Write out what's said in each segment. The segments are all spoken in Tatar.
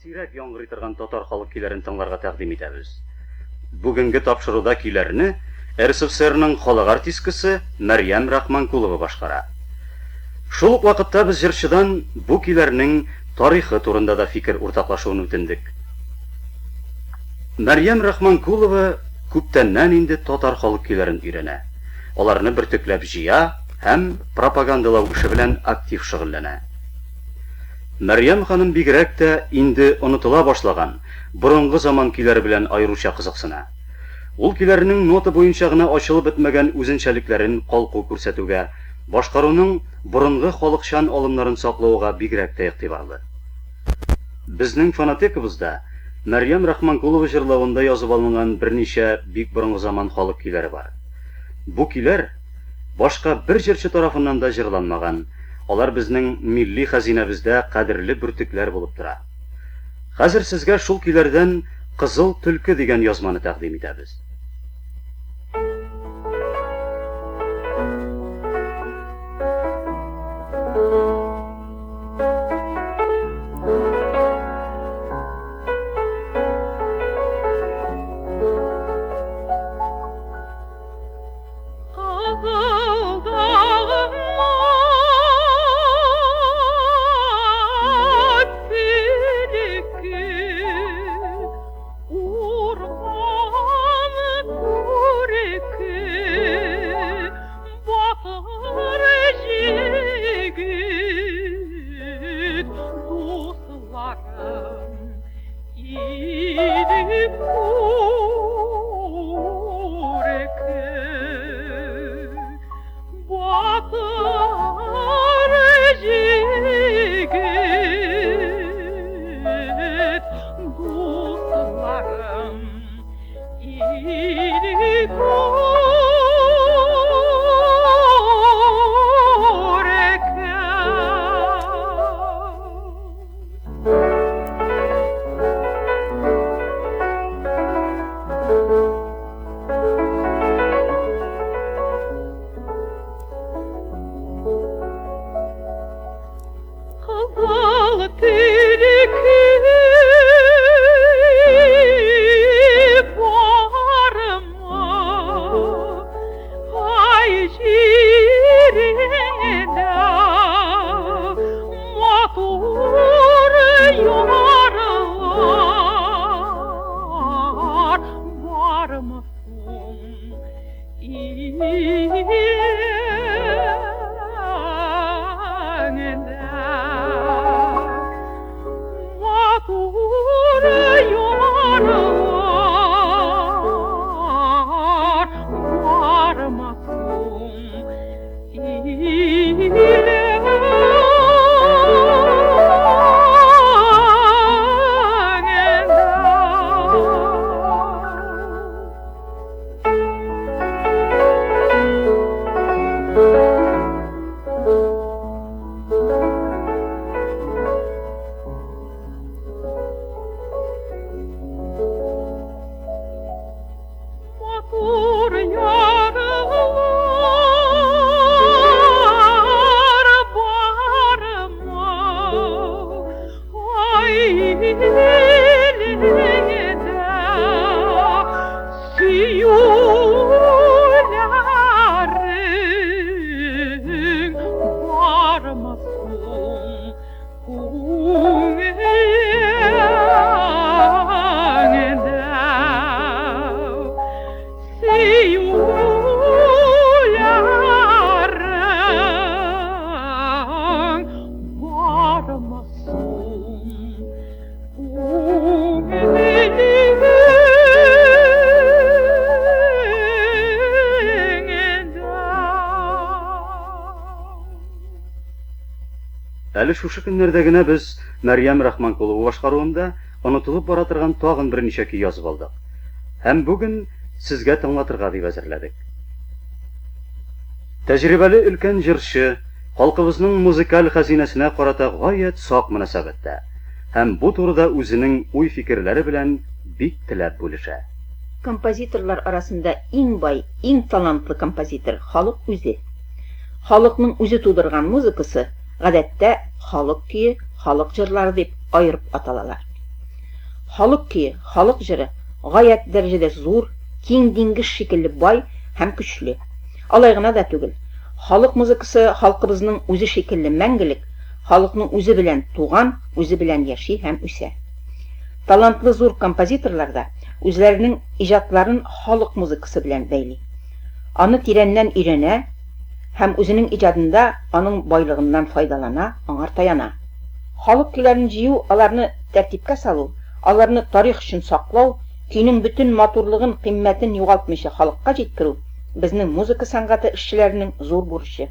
Сирәк яңгырый торган татар халык көйләрен тыңларга тәкъдим итәбез. Бүгенге тапшыруда көйләрне РСФСРның халык артисткасы Мәрьям Рахманкулова башкара. Шул ук вакытта без җырчыдан бу көйләрнең тарихы турында да фикер уртаклашуын үтендек. Мәрьям Рахманкулова күптәннән инде татар халык көйләрен өйрәнә. Аларны бертөкләп җыя һәм пропагандалау эше белән актив шөгыльләнә. Мәрьям ханым бигрәк тә инде онытыла башлаган борынгы заман көйләре белән аеруча кызыксына. Ул көйләрнең нота буенча гына ачылып бетмәгән үзенчәлекләрен калку күрсәтүгә, башкаруның борынгы халыкчан алымнарын саклауга бигрәк тә игътибарлы. Безнең фонотекабызда Мәрьям Рахманкулова җырлавында язып алынган берничә бик борынгы заман халык көйләре бар. Бу көйләр башка бер җырчы тарафыннан да җырланмаган. Алар безнең милли хәзинәбездә кадерле бөртекләр булып тора. Хәзер сезгә шул көйләрдән Кызыл төлке дигән язманы тәкъдим итәбез. Әле шушы көннәрдә генә без Мәрьям Рахманкулова башкаруында онытылып бара торган тагын берничә көй язып алдык. Һәм бүген сезгә тыңлатырга дип әзерләдек. Тәҗрибәле өлкән җырчы халкыбызның музыкаль хәзинәсенә карата гаять сак мөнәсәбәттә һәм бу турыда үзенең уй-фикерләре белән бик теләп бүлешә. Композиторлар арасында иң бай, иң талантлы композитор халык үзе. Халыкның үзе тудырган музыкасы гадәттә халык көе, халык җырлары дип айырып аталалар. халык көе, халык җыры гаять дәрәҗәдә зур, киң диңгез шикелле бай һәм көчле. Алай гына да түгел. Халык музыкасы халкыбызның үзе шикелле мәңгелек, халыкның үзе белән туган, үзе белән яши һәм үсә. Талантлы зур композиторлар да үзләренең иҗатларын халык музыкасы белән бәйли. Аны тирәннән өйрәнә һәм үзенең иҗадында аның байлыгыннан файдалана, аңар таяна. Халык көйләрен җыю, аларны тәртипкә салу, аларны тарих өчен саклау, көйнең бөтен матурлыгын, кыйммәтен югалтмыйча халыкка җиткерү безнең музыка сәнгате эшчеләренең зур бурычы.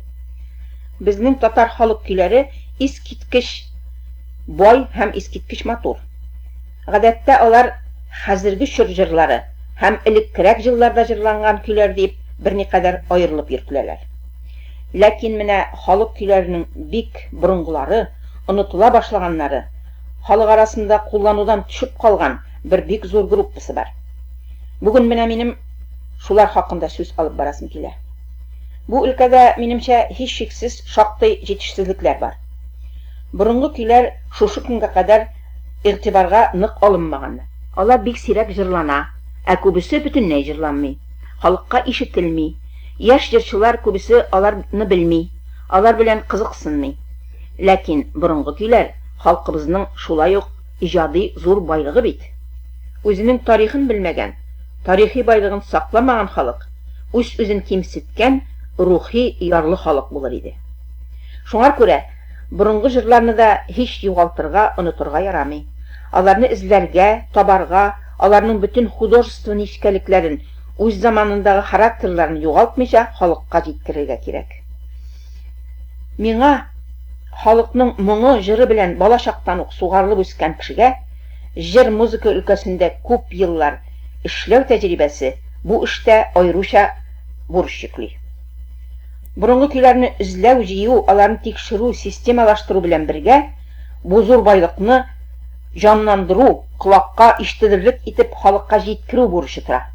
Безнең татар халык көйләре искиткеч бай һәм искиткеч матур. Гадәттә алар хәзерге чор җырлары һәм элеккерәк җылларда җырланган көйләр дип берникадәр аерылып йөртеләләр. Ләкин менә халык көйләренең бик борынгылары, онытыла башлаганнары, халык арасында кулланудан төшеп калган бер бик зур группасы бар. Бүген менә минем шулар хакында сүз алып барасым килә. Бу өлкәдә минемчә һич шиксез шактый җитешсезлекләр бар. Борынгы көйләр шушы көнгә кадәр игътибарга нык алынмаган. Алар бик сирәк җырлана, ә күбесе бөтенләй җырланмый. Халыкка ишетелми. Яшь җырчылар күбесе аларны белми, алар белән кызыксынмый. Ләкин борынгы көйләр халкыбызның шулай ук иҗади зур байлыгы бит. Үзенең тарихын белмәгән, тарихи байлыгын сакламаган халык үз-үзен кимсеткән рухи ярлы халык булыр иде. Шуңа күрә борынгы җырларны да һич югалтырга, онытырга ярамый. Аларны эзләргә, табарга, аларның бөтен художество нечкәлекләрен, үз заманындагы характерларын югалтмыйча халыкка җиткерергә кирәк. Миңа халыкның моңы, җыры белән балачактан ук сугарылып үскән кешегә җыр музыка өлкәсендә күп еллар эшләү тәҗрибәсе бу эштә аеруча бурыч йөкли. Борынгы көйләрне эзләү, җыю, аларны тикшерү, системалаштыру белән бергә бу зур байлыкны җанландыру, колакка ишетелерлек итеп халыкка җиткерү бурычы тора.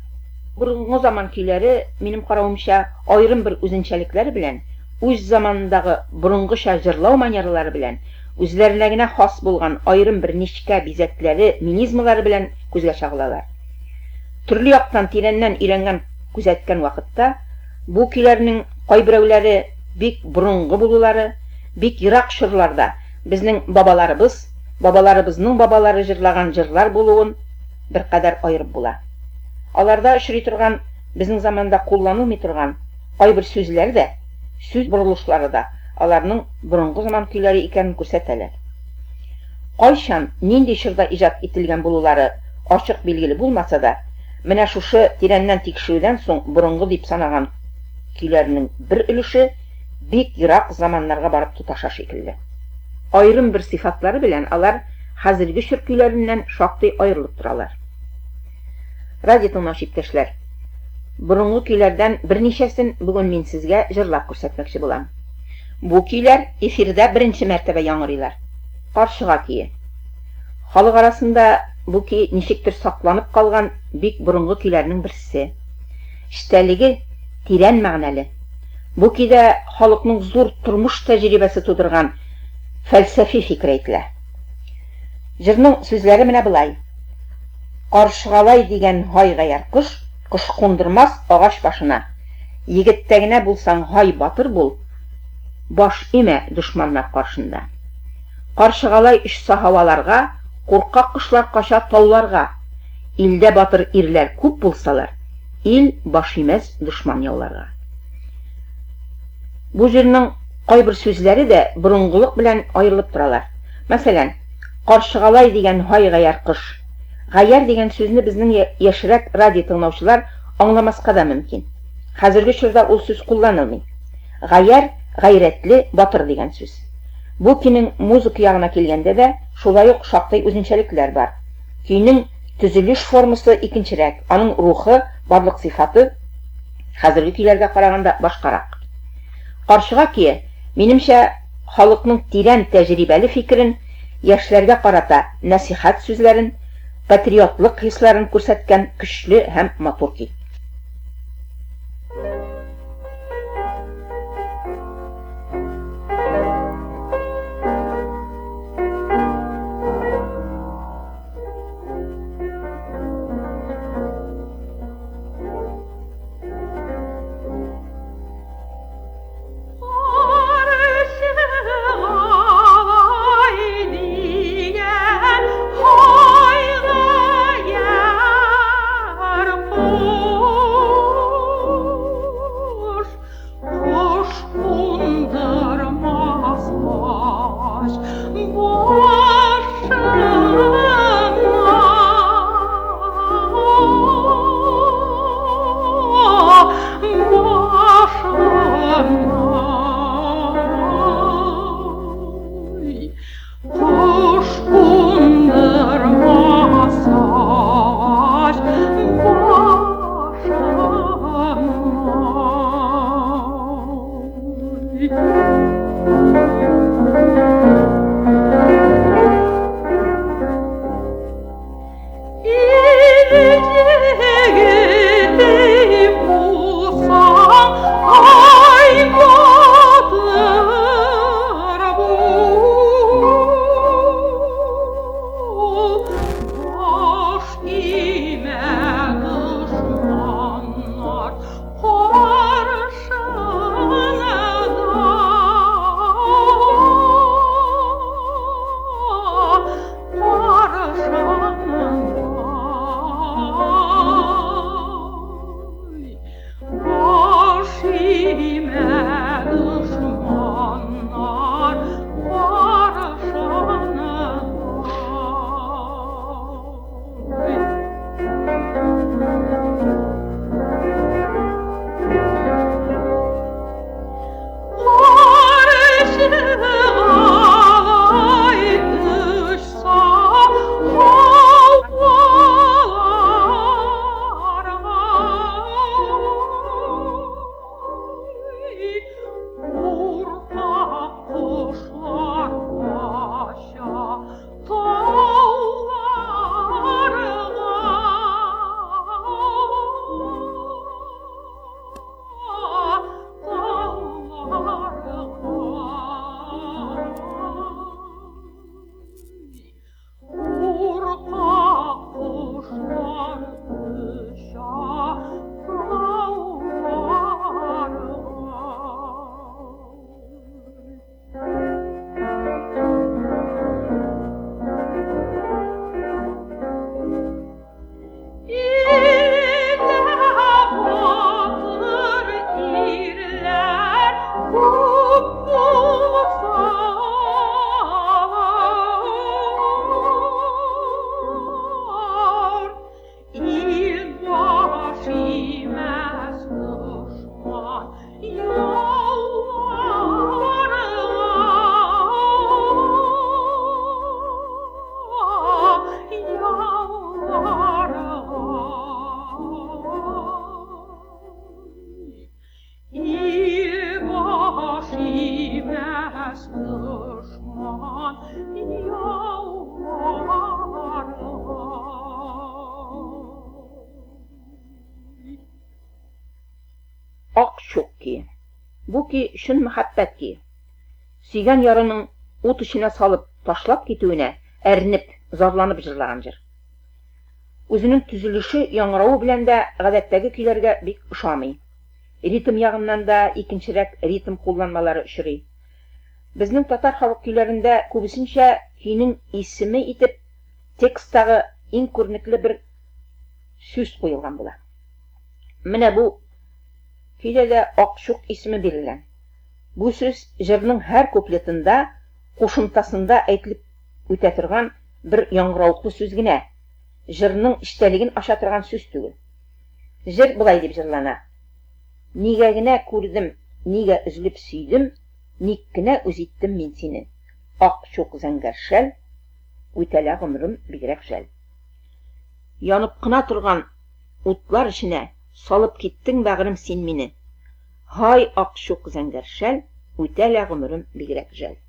Борынгы заман көйләре, минем каравымча, аерым бер үзенчәлекләре белән, үз заманындагы борынгыча җырлау манералары белән, үзләренә генә хас булган аерым бер нечкә бизәкләре, минизмлары белән күзгә чагылалар. Төрле яктан тирәннән өйрәнгән, күзәткән вакытта бу көйләрнең кайберәүләре бик борынгы булулары, бик ерак чорларда безнең бабаларыбызның бабалары җырлаган җырлар булуын беркадәр аерып була. Аларда очрый торган, безнең заманда кулланылмый торган кайбер сүзләр дә, сүз борылышлары да аларның борынгы заман көйләре икәнен күрсәтәләр. Кайчан, нинди чорда иҗат ителгән булулары ачык билгеле булмаса да, менә шушы тирәннән тикшерүдән соң борынгы дип санаган көйләрнең бер өлеше бик ерак заманнарга барып тоташа шикелле. Аерым бер сыйфатлары белән алар хәзерге чор көйләреннән шактый аерылып торалар. Радио тыңлаучы иптәшләр, борынгы көйләрдән берничәсен бүген мин сезгә җырлап күрсәтмәкче булам. Бу көйләр эфирдә беренче мәртәбә яңгырыйлар. Каршыга көе. Халык арасында бу көй ничектер сакланып калган бик борынгы көйләрнең берсе. Эчтәлеге тирән мәгънәле. Бу көйдә халыкның зур тормыш тәҗрибәсе тудырган фәлсәфи фикер әйтелә. Җырның сүзләре менә булай. Каршыгалай дигән һай-гаяр кош кундырмас агач башына. Егеттә генә булсаң һай батыр бул, баш имә дошманнар каршында. Каршыгалай очса һаваларга, куркак кошлар кача тауларга. Илдә батыр ирләр күп булсалар, ил баш имәс дошман яуларга. Бу җырның кайбер сүзләре дә борынгылык белән аерылып торалар. Мәсәлән, каршыгалай дигән һай-гаяр кош. Гаяр дигән сүзне безнең яшьрәк радио тыңлаучылар аңламаска да мөмкин. Хәзерге чорда ул сүз кулланылмый. Гаяр гайрәтле, батыр дигән сүз. Бу көйнең музыка ягына килгәндә дә шулай ук шактый үзенчәлекләр бар. Көйнең төзелеш формасы икенчерәк, аның рухы, барлык сыйфаты хәзерге көйләргә караганда башкарак. Каршыга көе, минемчә, халыкның тирән тәҗрибәле фикерен, яшьләргә карата насихат сүзләрен, патриотлык хисларын күрсәткән көчле һәм матур көй. Ак чук ки. Бу ки шын мәхәббәт ки. Сөйгән ярының ут эченә салып ташлап китүенә әрнеп, зарланып җырлаган җыр. Үзенең төзелеше, яңгыравы белән дә гадәттәге көйләргә бик ошамый. Ритм ягыннан да икенчерәк ритм кулланмалары очрый. Безнең татар халык көйләрендә күбесенчә көйнең исеме итеп текстагы иң күренекле бер сүз куелган була. Менә бу көйдә дә Акчук исеме бирелгән. Бу сүз җырның һәр куплетында, кушымтасында әйтелеп үтә торган бер яңгыраулыклы сүз генә. Җырның эчтәлеген аша торган сүз түгел. Җыр булай дип җырлана. Нигә генә күрдем, нигә үзлеп сөйдем, ник кенә үз иттем мин сине. Акчук зәңгәршәл, үтәлә гомрем бигрәк жәл. Янып кына торган утлар эченә салып киттең бәгърем син мине. Һай Акчук зәңгәршәл, үтәлә гомрем бигрәк жәл.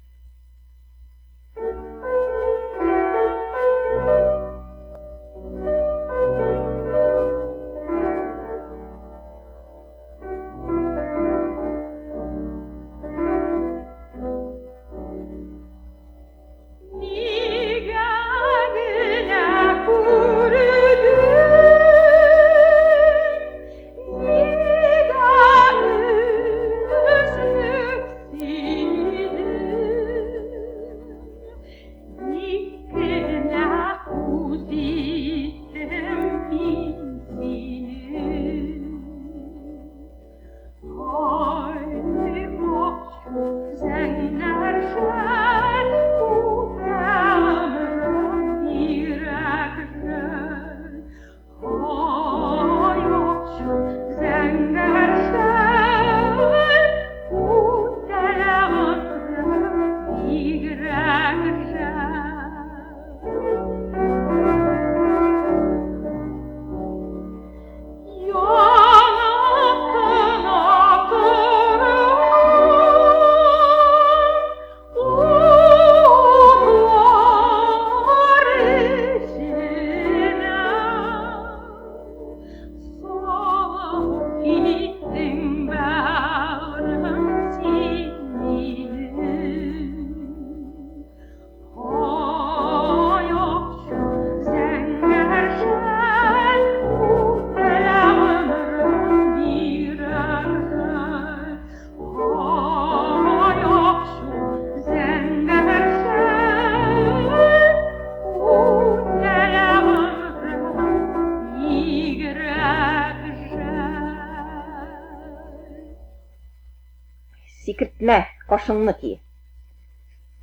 Сикертмә, кашыңны ки.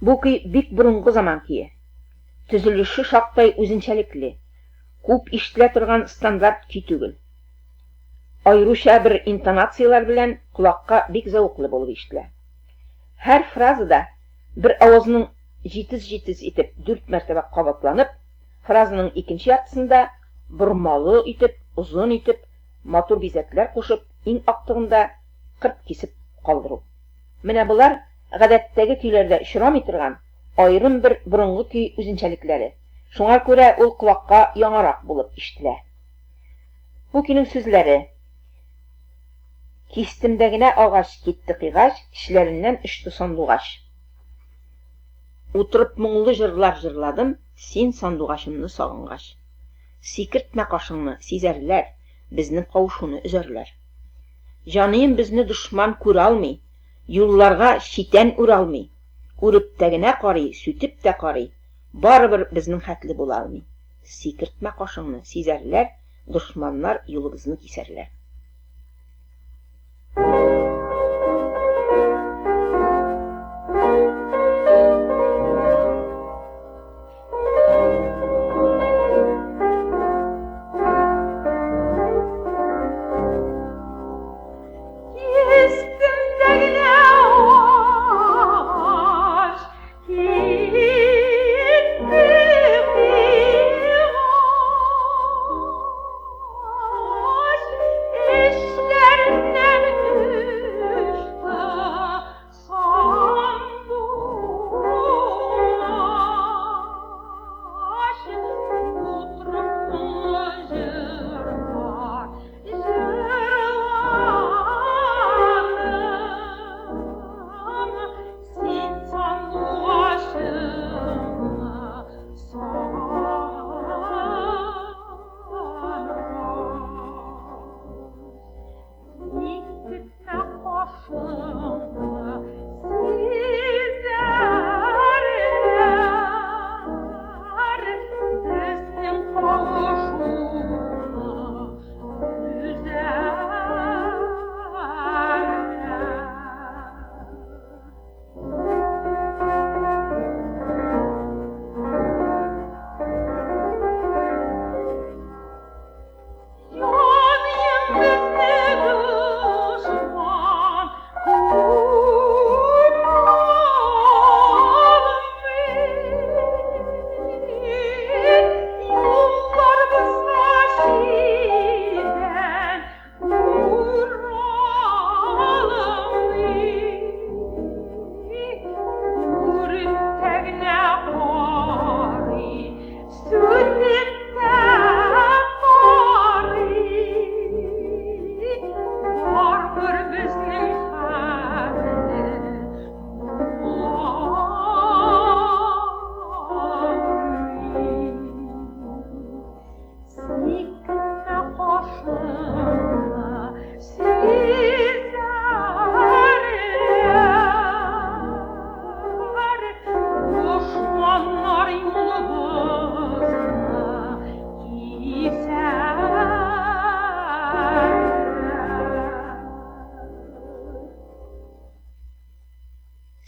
Бу көй бик борынгы заман көе. Төзелеше шактый үзенчәлекле. Күп ишетелә торган стандарт көй түгел. Айрыша бер интонациялар белән колакка бик зәвыклы булып ишетелә. Һәр фразада бер авызның җитез-җитез итеп 4 мәртәбә кабатланып, фразаның икенче яртысында бормалы итеп, узын итеп, матур бизәкләр кушып, иң актыгында кырт кисеп калдыру. Менә булар гадәттәге көйләрдә очрамый торган айрым бер борынгы көй үзенчәлекләре. Шуңа күрә ул колакка яңарак булып ишетелә. Бу көйнең сүзләре: Кистемдә генә агач китте кыйгач, кишләреннән очты сандугач. Утырып моңлы җырлар җырладым, син сандугачымны сагынгач. Сикертмә кашыңны, сизәрләр, безнең кавышуны өзәрләр. Җаныем безне дошман күрә алмый, юлларга читән үр алмый. Үреп тә генә карый, сүтеп тә карый, барыбер безнең хәтле була алмый. Сикертмә кашыңны, сизәрләр, дошманнар юлыбызны кисәрләр.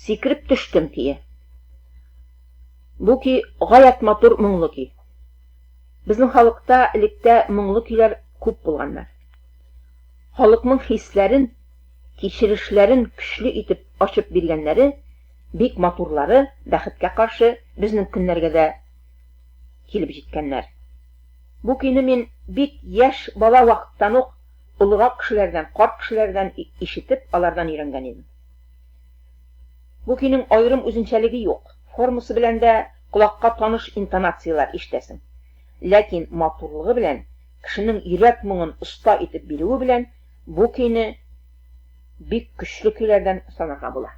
Сикереп төштем көе. Бу көй гаять матур моңлы көй. Безнең халыкта электә моңлы көйләр күп булганнар. Халыкның хисләрен, кичерешләрен көчле итеп ачып биргәннәре, бик матурлары бәхеткә каршы безнең көннәргә дә килеп җиткәннәр. Бу көйне мин бик яшь бала вакыттан ук улыгак кешеләрдән, карт кешеләрдән ишетеп, алардан өйрәнгән идем. Бу көйнең айрым үзенчәлеге юк. Формасы белән дә колакка таныш интонациялар ишетәсең. Ләкин матурлыгы белән, кешенең йөрәк моңын оста итеп бирүе белән бу көйне бик көчле көйләрдән санарга була.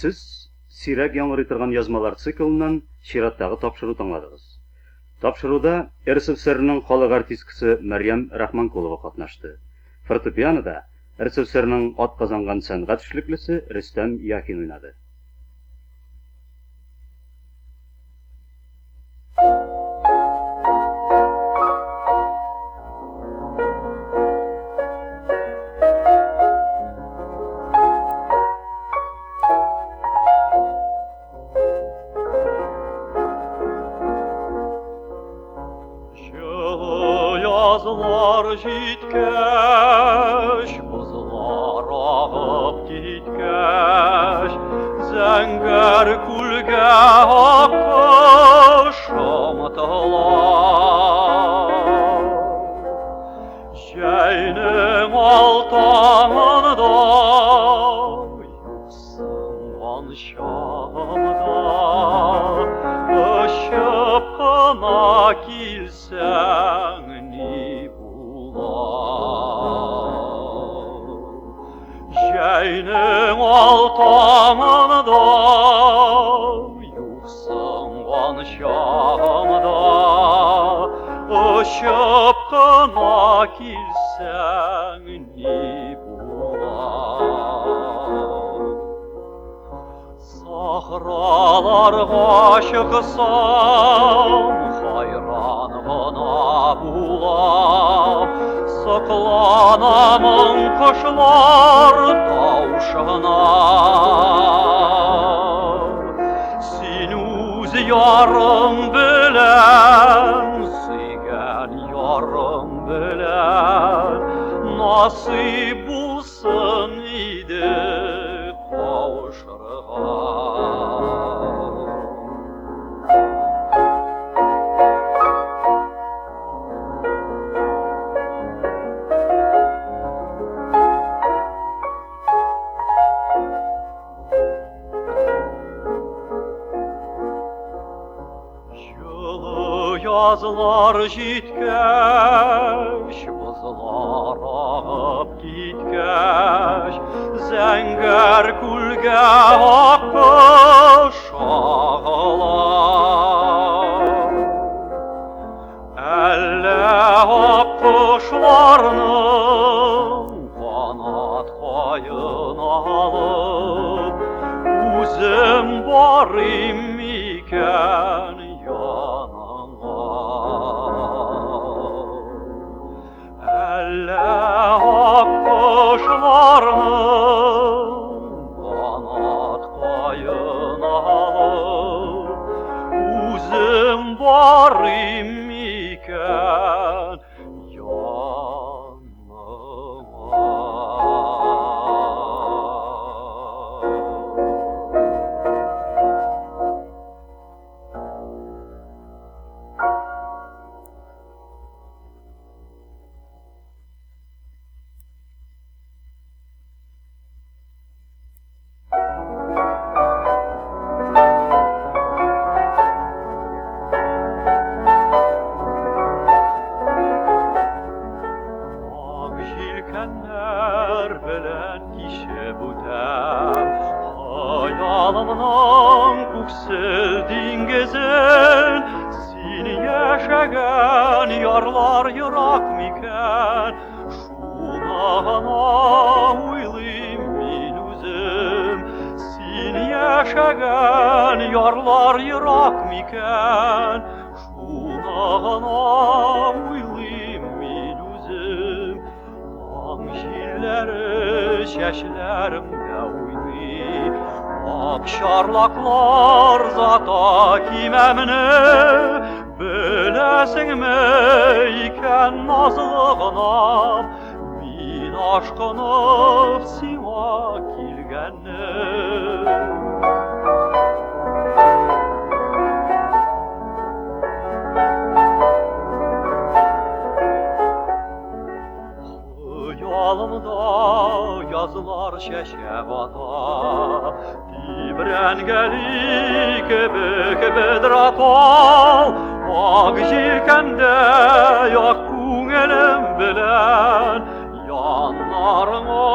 Siz сирәк яңгырый торган язмалар циклыннан чираттагы тапшыру тыңладыгыз. Тапшыруда РСФСРның халык артисткасы Мәрьям Рахманкулова катнашты. Фортепианода РСФСРның атказанган сәнгать эшлеклесе Рөстәм Яхин уйнады. Yazlar jitkəş, buzlar ağıb gitkəş, zəngər kulgə haqqı şamtılar. Jəynin altanında yuxsunğan şamda, ışıp qına kilsən Jəynin altanında yuxsunğan şamda, ışıp qına kilsən bular. Sahralarga çıqsam, hayran qına bulam, Sıqlanamın quşlar tavşana. Sin uz yarım bilen, sıygan yarım bilen, nasip bulsun idi qavuşurğan. Yazlar jitkəş, buzlar ağıb gitkəş, zəngər kulgə haqqı şağılar. Əllə haqqışlarının qanat qayın alıb, Uzum barim ikən Haqqışlarının qanat qayın alıb, Uzum barim ikən Hayalımdan kuksel dingezin, Sin yaşagan yarlar yırak miken, Şunağına uylim min üzüm. Sin yaşagan yarlar yırak miken, Şunağına uylim min üzüm. Ang jilleri şeşlerimde uyni, Akşarlaklar zata kimemni, Bilesin mi iken nazlığına, Min aşkını sima kilgenni. Yolumda yazılar şeşevada, Dibrengeli kebek bedrakal, Ak jilkende yak күңелем bilen, Yanlarına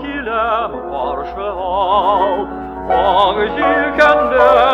kilem karşı al, ак җилкәндә